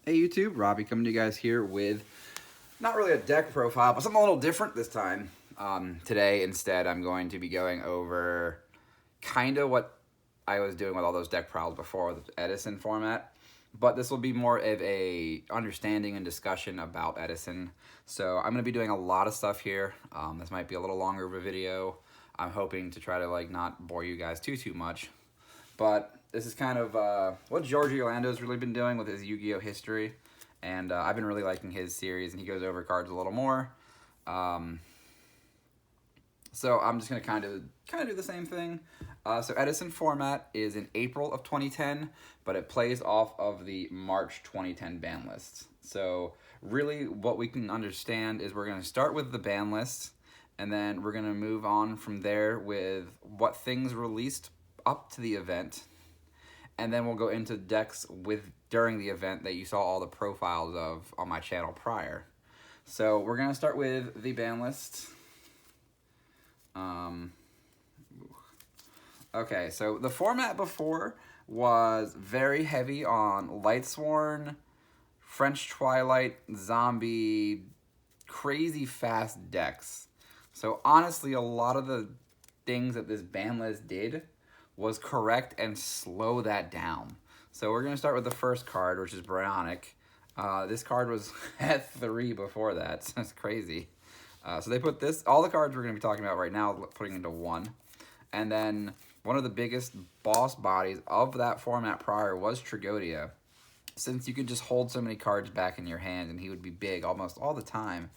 Hey YouTube, Robbie coming to you guys here with not really a deck profile, but something a little different this time. Today, instead, I'm going to be going over kind of what I was doing with all those deck profiles before with the Edison format, but this will be more of a understanding and discussion about Edison. So I'm going to be doing a lot of stuff here. This might be a little longer of a video. I'm hoping to try to not bore you guys too much. But this is kind of what George Orlando's really been doing with his Yu-Gi-Oh history, and I've been really liking his series, and he goes over cards a little more. Um, so I'm just gonna kind of do the same thing. So Edison format is in April of 2010, but it plays off of the March 2010 ban list. So really, what we can understand is we're gonna start with the ban list, and then we're gonna move on from there with what things released up to the event, and then we'll go into decks during the event that you saw all the profiles of on my channel prior. So we're gonna start with the ban list. Okay, so the format before was very heavy on Lightsworn, French Twilight, Zombie, crazy fast decks. So honestly, a lot of the things that this ban list did was correct and slow that down. So we're going to start with the first card, which is Bryonic. This card was at 3 before that, so it's crazy. So they put all the cards we're going to be talking about right now, putting into 1. And then one of the biggest boss bodies of that format prior was Tragodia. Since you could just hold so many cards back in your hand and he would be big almost all the time,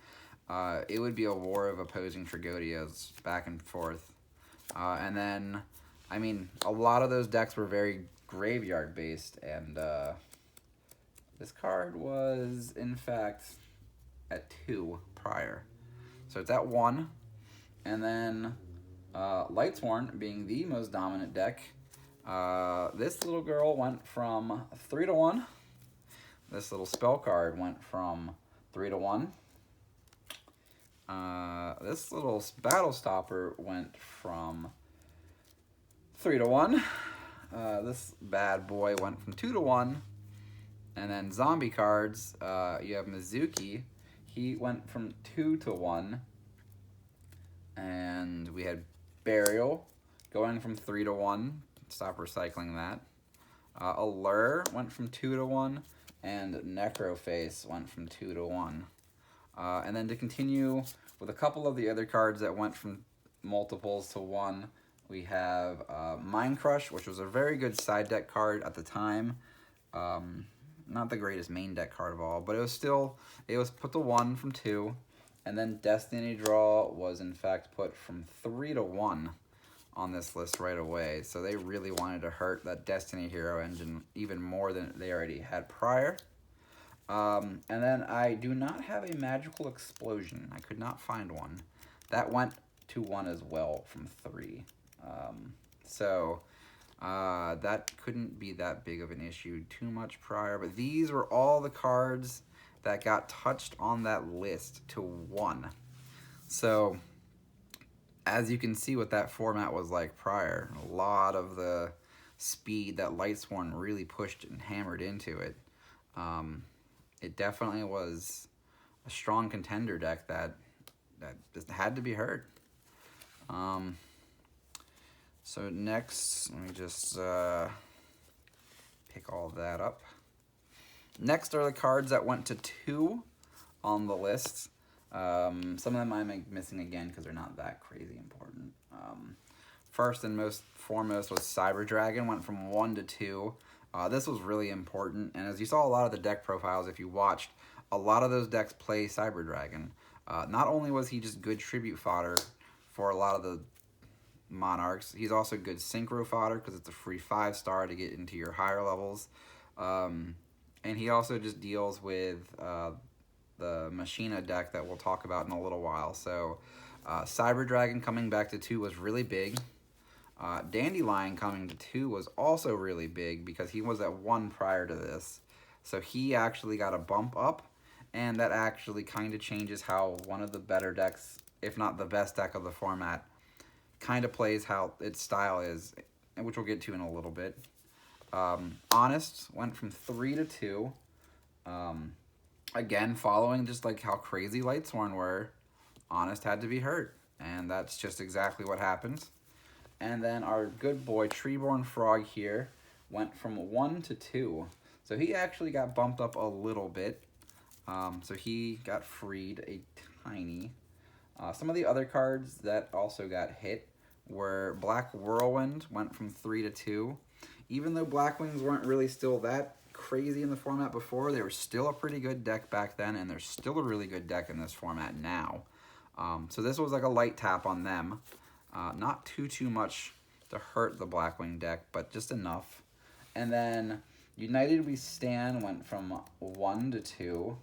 it would be a war of opposing Tragodias back and forth. And then, I mean, a lot of those decks were very graveyard based, and this card was, in fact, at 2 prior. So it's at 1. And then Lightsworn being the most dominant deck, this little girl went from 3 to 1. This little spell card went from 3 to 1. This little battle stopper went from 3 to 1. This bad boy went from 2 to 1. And then zombie cards, you have Mizuki. He went from 2 to 1. And we had Burial going from 3 to 1. Stop recycling that. Allure went from 2 to 1. And Necroface went from 2 to 1. And then to continue with a couple of the other cards that went from multiples to 1, we have Mind Crush, which was a very good side deck card at the time. Not the greatest main deck card of all, but it was put to 1 from 2. And then Destiny Draw was in fact put from 3 to 1 on this list right away. So they really wanted to hurt that Destiny Hero engine even more than they already had prior. And then I do not have a Magical Explosion. I could not find one. That went to 1 as well from 3. So that couldn't be that big of an issue too much prior. But these were all the cards that got touched on that list to 1. So as you can see what that format was like prior, a lot of the speed that Lightsworn really pushed and hammered into it. It definitely was a strong contender deck that just had to be heard. So next, let me just pick all that up. Next are the cards that went to 2 on the list. Some of them I'm missing again because they're not that crazy important. First and most foremost was Cyber Dragon, went from 1 to 2. This was really important, and as you saw a lot of the deck profiles, if you watched, a lot of those decks play Cyber Dragon. Not only was he just good tribute fodder for a lot of the Monarchs, he's also good synchro fodder because it's a free 5-star to get into your higher levels. And he also just deals with the Machina deck that we'll talk about in a little while. So Cyber Dragon coming back to 2 was really big. Dandelion coming to 2 was also really big because he was at 1 prior to this. So he actually got a bump up, and that actually kind of changes how one of the better decks, if not the best deck of the format, kind of plays how its style is, which we'll get to in a little bit. Honest went from 3 to 2. Again, following just like how crazy Lightsworn were, Honest had to be hurt. And that's just exactly what happens. And then our good boy Treeborn Frog here went from 1 to 2. So he actually got bumped up a little bit. So he got freed a tiny. Some of the other cards that also got hit were Black Whirlwind, went from 3 to 2. Even though Blackwings weren't really still that crazy in the format before, they were still a pretty good deck back then, and they're still a really good deck in this format now. So this was like a light tap on them. Not too much to hurt the Blackwing deck, but just enough. And then United We Stand went from 1 to 2.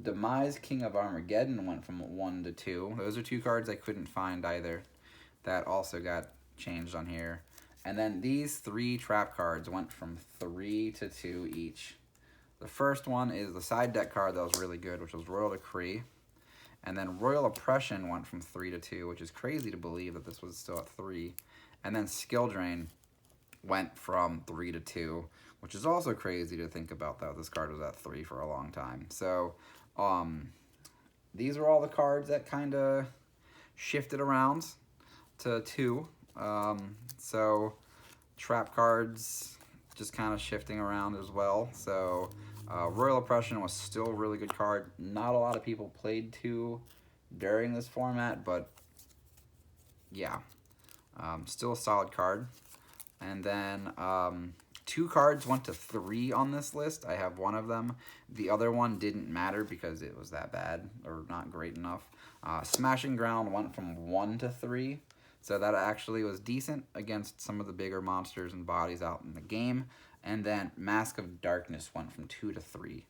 Demise King of Armageddon went from 1 to 2. Those are two cards I couldn't find either. That also got changed on here. And then these three trap cards went from 3 to 2 each. The first one is the side deck card that was really good, which was Royal Decree. And then Royal Oppression went from 3 to 2, which is crazy to believe that this was still at 3. And then Skill Drain went from 3 to 2, which is also crazy to think about that this card was at 3 for a long time. So these are all the cards that kind of shifted around to 2. So trap cards just kind of shifting around as well. So Royal Oppression was still a really good card. Not a lot of people played 2 during this format, but yeah, still a solid card. And then 2 cards went to 3 on this list. I have one of them. The other one didn't matter because it was that bad or not great enough. Smashing Ground went from 1 to 3. So that actually was decent against some of the bigger monsters and bodies out in the game. And then Mask of Darkness went from 2 to 3.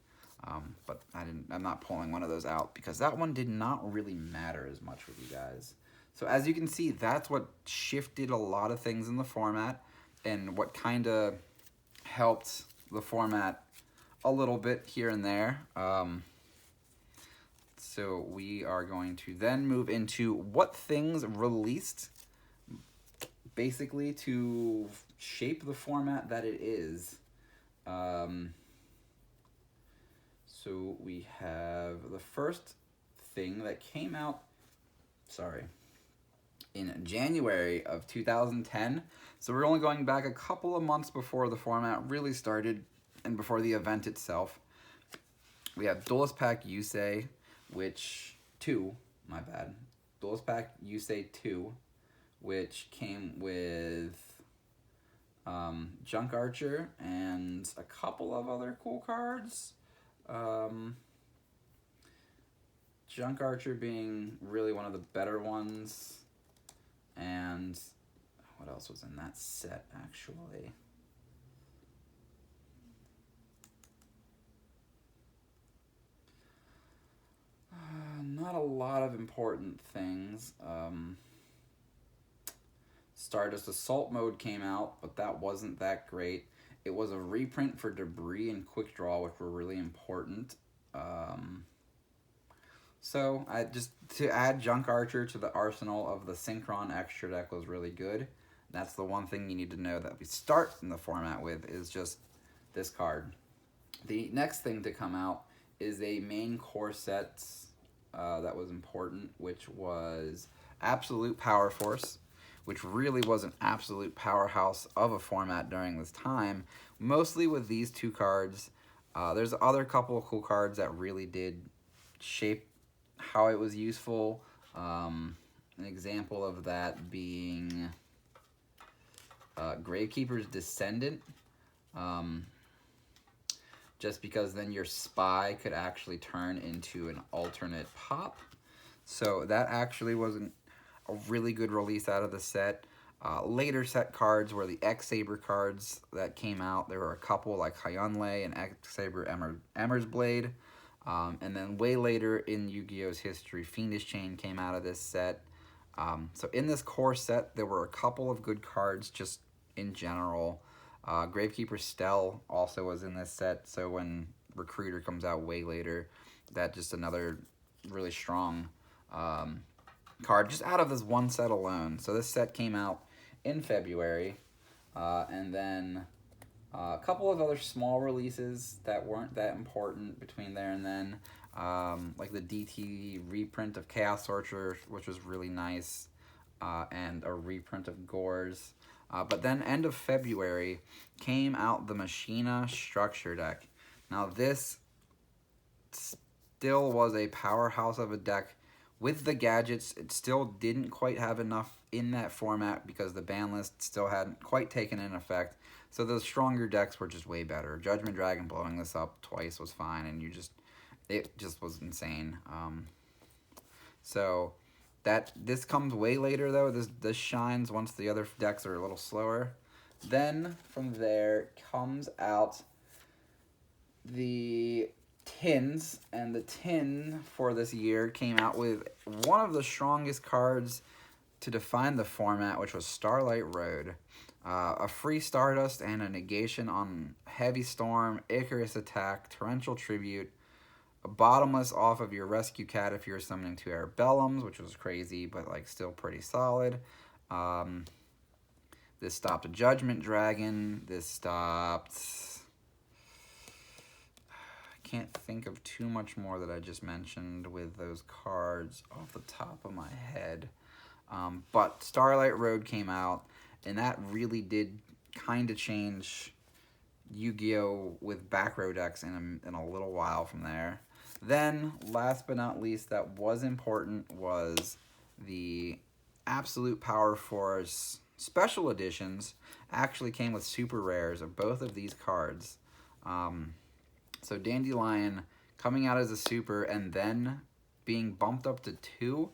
But I'm not pulling one of those out because that one did not really matter as much with you guys. So as you can see, that's what shifted a lot of things in the format and what kind of helped the format a little bit here and there. So we are going to then move into what things released basically to shape the format that it is. So we have the first thing that came out, in January of 2010. So we're only going back a couple of months before the format really started and before the event itself. We have Duelist Pack Yusei, Duelist Pack Yusei 2, which came with Junk Archer and a couple of other cool cards. Junk Archer being really one of the better ones. And what else was in that set, actually? Not a lot of important things. Stardust Assault Mode came out, but that wasn't that great. It was a reprint for Debris and Quick Draw, which were really important. So to add Junk Archer to the arsenal of the Synchron extra deck was really good. That's the one thing you need to know that we start in the format with is just this card. The next thing to come out is a main core set that was important, which was Absolute Power Force, which really was an absolute powerhouse of a format during this time, mostly with these 2 cards. There's other couple of cool cards that really did shape how it was useful. An example of that being Gravekeeper's Descendant. Just because then your Spy could actually turn into an alternate pop. So that actually wasn't a really good release out of the set. Later set cards were the X-Saber cards that came out. There were a couple like Hyunlei and X-Saber Emmer's Blade. And then way later in Yu-Gi-Oh's history, Fiendish Chain came out of this set. So in this core set, there were a couple of good cards just in general. Gravekeeper Stell also was in this set, so when Recruiter comes out way later, that's just another really strong card just out of this one set alone. So this set came out in February, and then A couple of other small releases that weren't that important between there and then, like the DT reprint of Chaos Torture, which was really nice, and a reprint of Gores. But then end of February came out the Machina Structure deck. Now this still was a powerhouse of a deck. With the gadgets, it still didn't quite have enough in that format because the ban list still hadn't quite taken in effect. So the stronger decks were just way better. Judgment Dragon blowing this up twice was fine, and it just was insane. So this comes way later though. This shines once the other decks are a little slower. Then from there comes out the tins, and the tin for this year came out with one of the strongest cards to define the format, which was Starlight Road. A free Stardust and a negation on Heavy Storm, Icarus Attack, Torrential Tribute, a Bottomless off of your Rescue Cat if you're summoning 2 Arbellums, which was crazy, but like still pretty solid. This stopped a Judgment Dragon. This stopped... Can't think of too much more that I just mentioned with those cards off the top of my head. But Starlight Road came out, and that really did kind of change Yu-Gi-Oh! With back row decks in a little while from there. Then, last but not least, that was important was the Absolute Power Force Special Editions actually came with super rares of both of these cards. So Dandelion coming out as a super and then being bumped up to 2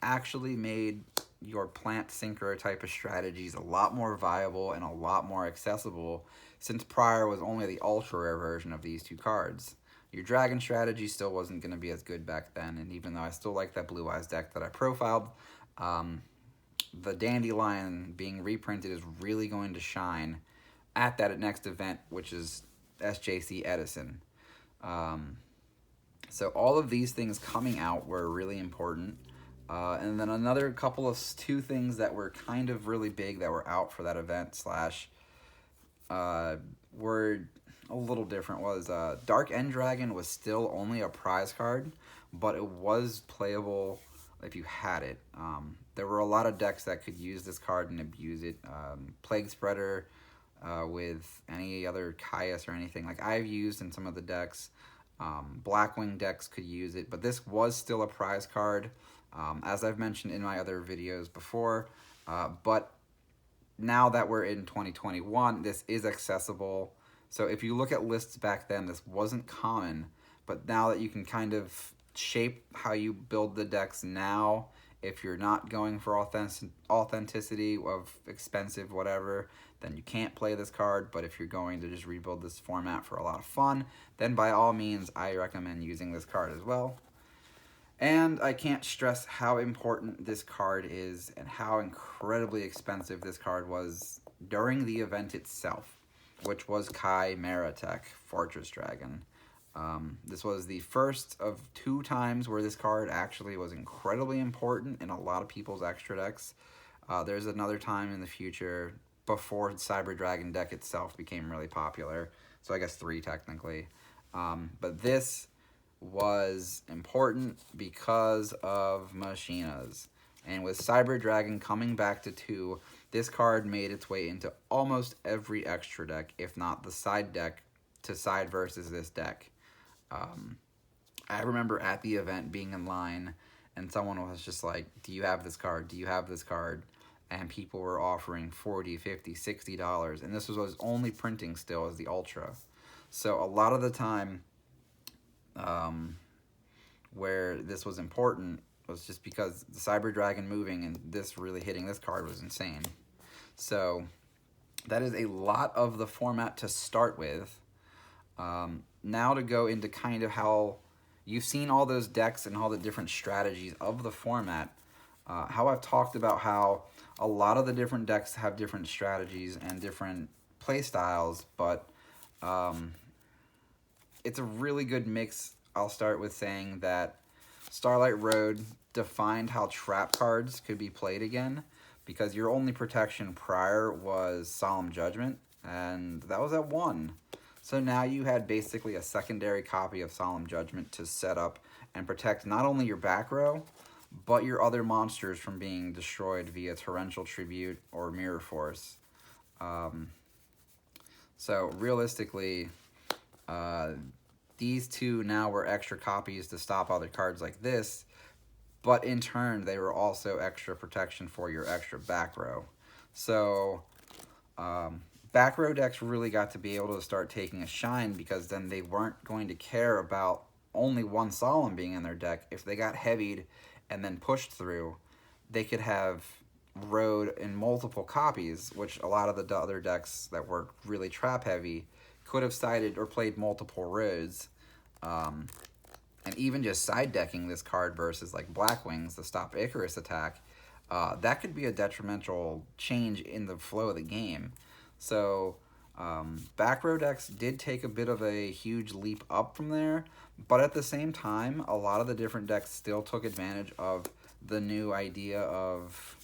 actually made your plant synchro type of strategies a lot more viable and a lot more accessible, since prior was only the ultra rare version of these 2 cards. Your dragon strategy still wasn't going to be as good back then, and even though I still like that Blue Eyes deck that I profiled, the Dandelion being reprinted is really going to shine at that next event, which is SJC Edison. So all of these things coming out were really important. And then another couple of 2 things that were kind of really big that were out for that event were a little different was Dark End Dragon was still only a prize card, but it was playable if you had it. There were a lot of decks that could use this card and abuse it. Plague Spreader, with any other Caius or anything like I've used in some of the decks. Blackwing decks could use it, but this was still a prize card, as I've mentioned in my other videos before. But now that we're in 2021, this is accessible. So if you look at lists back then, this wasn't common, but now that you can kind of shape how you build the decks now, if you're not going for authenticity of expensive whatever, then you can't play this card. But if you're going to just rebuild this format for a lot of fun, then by all means, I recommend using this card as well. And I can't stress how important this card is and how incredibly expensive this card was during the event itself, which was Kai Maratek, Fortress Dragon. This was the first of 2 times where this card actually was incredibly important in a lot of people's extra decks. There's another time in the future before Cyber Dragon deck itself became really popular. So I guess 3 technically. But this was important because of Machinas. And with Cyber Dragon coming back to 2, this card made its way into almost every extra deck, if not the side deck, to side versus this deck. I remember at the event being in line and someone was just like, do you have this card? Do you have this card? And people were offering $40, $50, $60. And this was only printing still as the Ultra. So a lot of the time where this was important was just because the Cyber Dragon moving and this really hitting this card was insane. So that is a lot of the format to start with. Now to go into kind of how you've seen all those decks and all the different strategies of the format, how I've talked about how a lot of the different decks have different strategies and different play styles, but it's a really good mix. I'll start with saying that Starlight Road defined how trap cards could be played again, because your only protection prior was Solemn Judgment. and that was at 1. So now you had basically a secondary copy of Solemn Judgment to set up and protect not only your back row, but your other monsters from being destroyed via Torrential Tribute or Mirror Force. So realistically, these two now were extra copies to stop other cards like this, but in turn, they were also extra protection for your extra back row. So, back row decks really got to be able to start taking a shine, because then they weren't going to care about only one Solemn being in their deck. If they got heavied and then pushed through, they could have road in multiple copies, which a lot of the other decks that were really trap heavy could have sided or played multiple roads. And even just side decking this card versus like Black Wings to stop Icarus attack, that could be a detrimental change in the flow of the game. So back row decks did take a bit of a huge leap up from there, but at the same time, a lot of the different decks still took advantage of the new idea of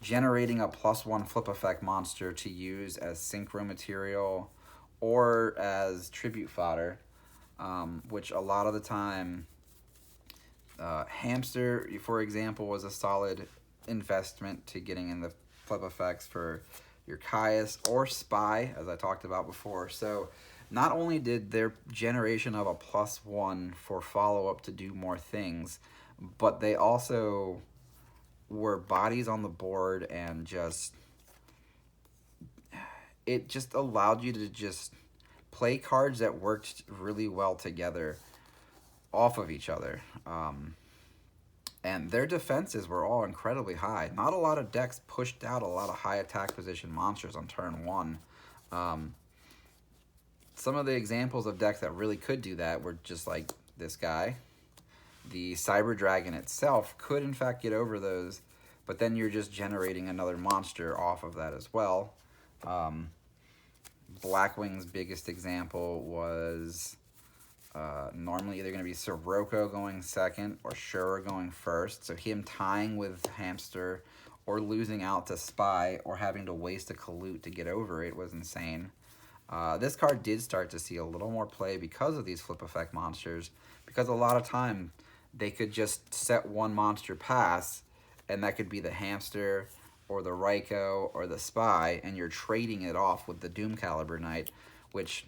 generating a +1 flip effect monster to use as synchro material or as tribute fodder, which a lot of the time, Hamster, for example, was a solid investment to getting in the flip effects for your Caius or Spy, as I talked about before. So not only did their generation of a +1 for follow-up to do more things, but they also were bodies on the board, and it just allowed you to just play cards that worked really well together off of each other. And their defenses were all incredibly high. Not a lot of decks pushed out a lot of high attack position monsters on turn 1. Some of the examples of decks that really could do that were just like this guy. The Cyber Dragon itself could in fact get over those, but then you're just generating another monster off of that as well. Blackwing's biggest example was normally either going to be Sirocco going second or Shura going first. So him tying with Hamster or losing out to Spy or having to waste a Colute to get over it was insane. This card did start to see a little more play because of these flip effect monsters, because a lot of time they could just set one monster pass, and that could be the Hamster or the Raikou or the Spy, and you're trading it off with the Doom Caliber Knight, which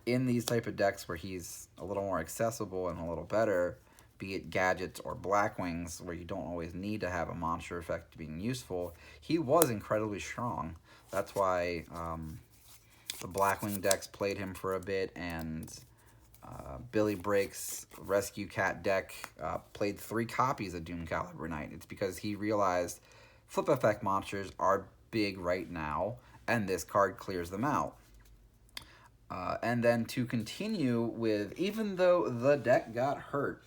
in these type of decks where he's a little more accessible and a little better, be it Gadgets or Black Wings, where you don't always need to have a monster effect being useful, he was incredibly strong. That's why the Blackwing decks played him for a bit, and Billy Break's Rescue Cat deck played 3 copies of Doom Caliber Knight. It's because he realized flip effect monsters are big right now, and this card clears them out. And then to continue with, even though the deck got hurt,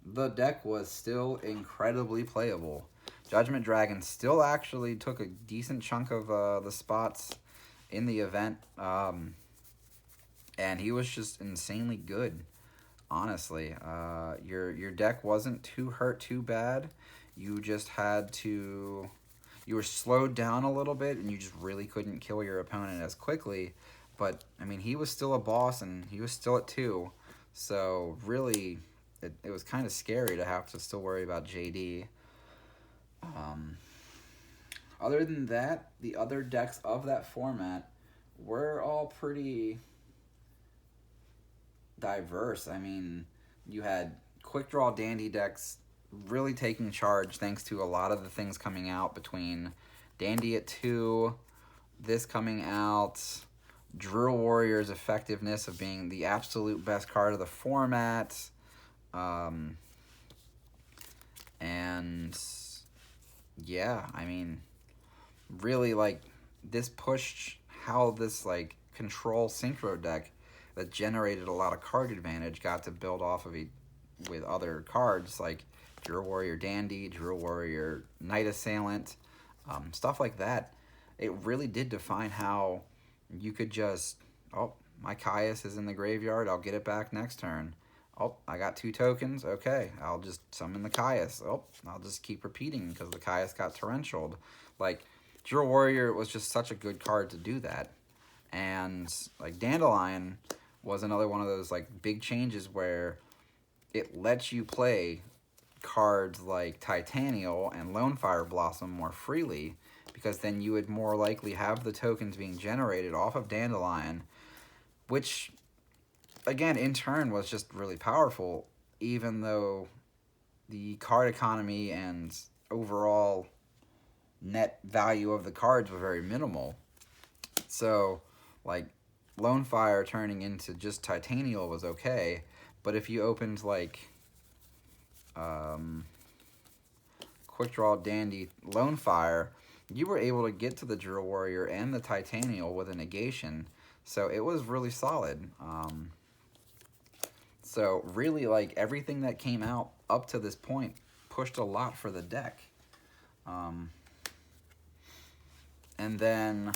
the deck was still incredibly playable. Judgment Dragon still actually took a decent chunk of the spots in the event, and he was just insanely good, honestly. Your deck wasn't too hurt too bad. You just had to... You were slowed down a little bit, and you just really couldn't kill your opponent as quickly. But, I mean, he was still a boss, and he was still at 2. So, really, it was kind of scary to have to still worry about JD. Other than that, the other decks of that format were all pretty diverse. I mean, you had quick draw dandy decks really taking charge thanks to a lot of the things coming out between Dandy at 2, this coming out, Drill Warrior's effectiveness of being the absolute best card of the format, and yeah, I mean, really, like, this pushed how this, like, control synchro deck that generated a lot of card advantage got to build off of it with other cards like Drill Warrior Dandy, Drill Warrior Night Assailant, stuff like that. It really did define how you could just, oh, my Caius is in the graveyard, I'll get it back next turn. Oh, I got 2 tokens, okay, I'll just summon the Caius. Oh, I'll just keep repeating because the Caius got torrentialed. Like, Drill Warrior was just such a good card to do that. And like Dandelion was another one of those like big changes where it lets you play cards like Titanial and Lone Fire Blossom more freely, because then you would more likely have the tokens being generated off of Dandelion, which again in turn was just really powerful, even though the card economy and overall net value of the cards were very minimal. So like Lone Fire turning into just Titanial was okay, but if you opened like Quick Draw Dandy Lone Fire, you were able to get to the Drill Warrior and the Titanial with a negation, so it was really solid. So really, like, everything that came out up to this point pushed a lot for the deck. And then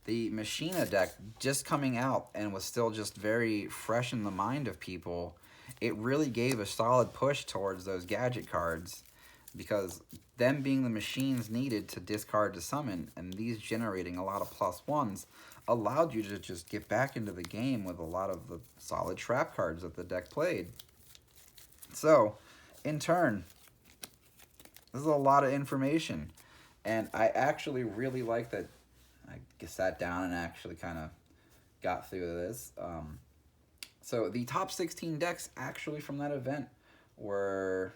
the Machina deck just coming out and was still just very fresh in the mind of people, it really gave a solid push towards those gadget cards, because them being the machines needed to discard to summon, and these generating a lot of +1s, allowed you to just get back into the game with a lot of the solid trap cards that the deck played. So, in turn, this is a lot of information, and I actually really like that I sat down and actually kind of got through this. So the top 16 decks actually from that event were...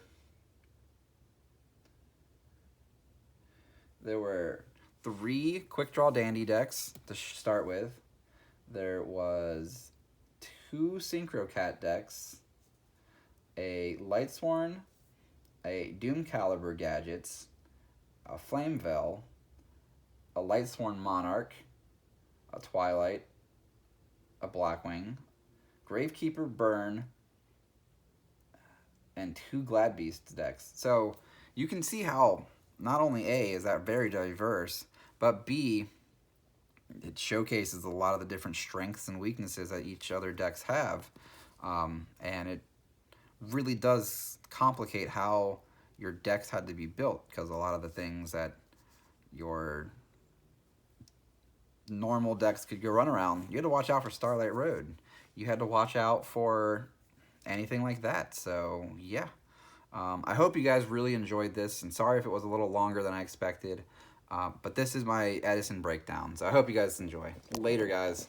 There were 3 Quick Draw Dandy decks to start with. There was 2 Synchro Cat decks, a Lightsworn, a Doom Caliber Gadgets, a Flameveil, a Lightsworn Monarch, a Twilight, a Blackwing, Gravekeeper Burn, and 2 Glad Beast decks. So you can see how not only A, is that very diverse, but B, it showcases a lot of the different strengths and weaknesses that each other decks have. And it really does complicate how your decks had to be built, because a lot of the things that your normal decks could go run around, you had to watch out for Starlight Road. You had to watch out for anything like that. So, yeah. I hope you guys really enjoyed this, and sorry if it was a little longer than I expected. But this is my Edison breakdown, so I hope you guys enjoy. Later, guys.